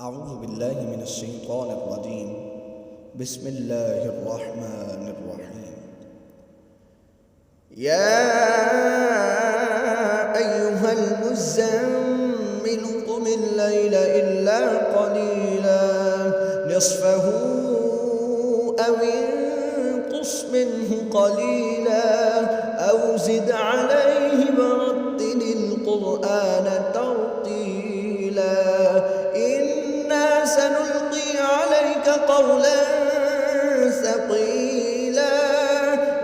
أعوذ بالله من الشيطان الرجيم. بسم الله الرحمن الرحيم. يا أيها المزمل قم الليل إلا قليلا نصفه أو انقص منه قليلا أو زد عليه ورتل القرآن ترتيلا إنا سنلقي عليك قولا ثقيلا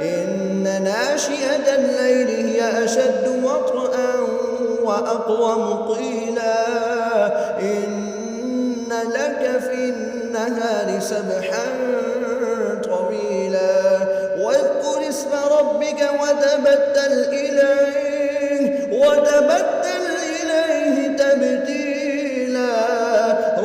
إن ناشئة الليل هي أشد وطئا وأقوم قيلا إن لك في النهار سبحا طويلا واذكر اسم ربك وتبتل إليه تبتيلا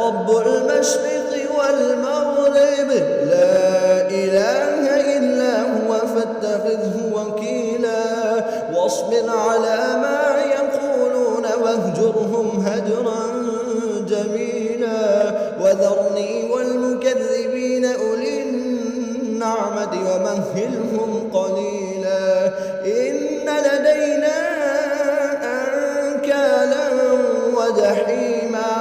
رب المشرق والمغرب لا إله إلا هو فاتخذه وكيلا واصبر على ما يقولون واهجرهم هجرا جميلا وذرني والمكذبين أولي النعمة ومهلهم قليلا إن لدينا أنكالا وجحيما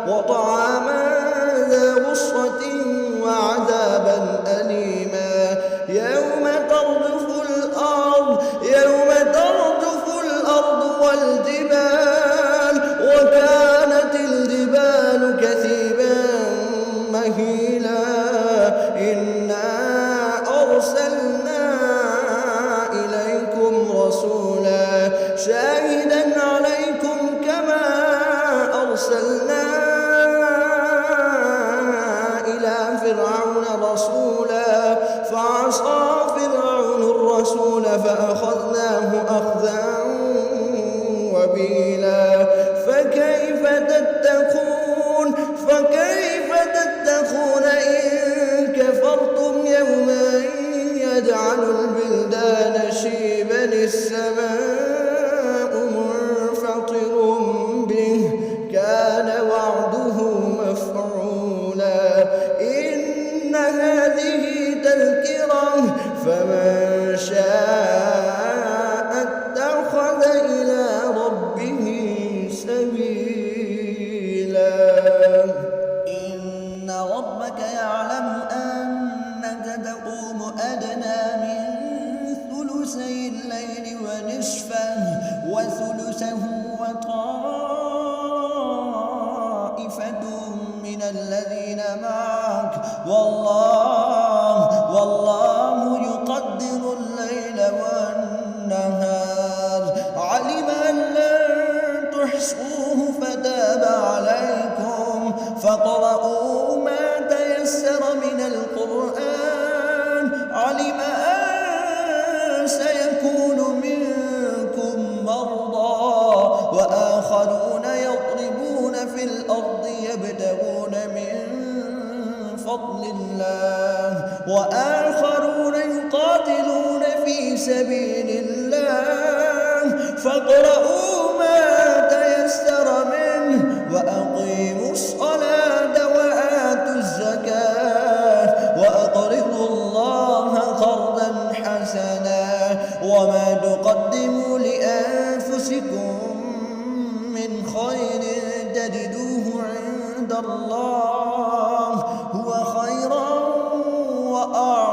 وطعاما ذا غصة وعذابا أليما يوم ترجف الأرض والجبال وكانت الجبال كثيبا مهيلا إنا أرسلنا إليكم رسولا شاهدا عليكم كما أرسلنا إلى فرعون رسولا فعصى فرعون الرسول فأخذناه أخذا وبيلا فكيف تتقون إن كفرتم يوما يجعل البلدان شيبا السماء منفطر به كان وعده مفعولا إن هذه تذكرة فمن شاء اتخذ إلى ربه سبيلا إن ربك يعلم أنك تقوم أدنى من ثلثي الليل ونصفه وثلثه وطائفة من الذين معك والله يقدر الليل والنهار علم أن لن تحصوه فتاب عليكم فاقرؤوا ما تيسر من القرآن علم أن سيكون منكم مرضى وآخرون يضربون في الأرض يبتغون من فضل الله وآخرون يقاتلون في سبيل الله فاقرؤوا ما تيسر منه وأقيموا الصلاة وآتوا الزكاة وأقرضوا الله قرضا حسنا وما تقدموا لأنفسكم من خير تجدوه عند الله هو خيرا وأعظم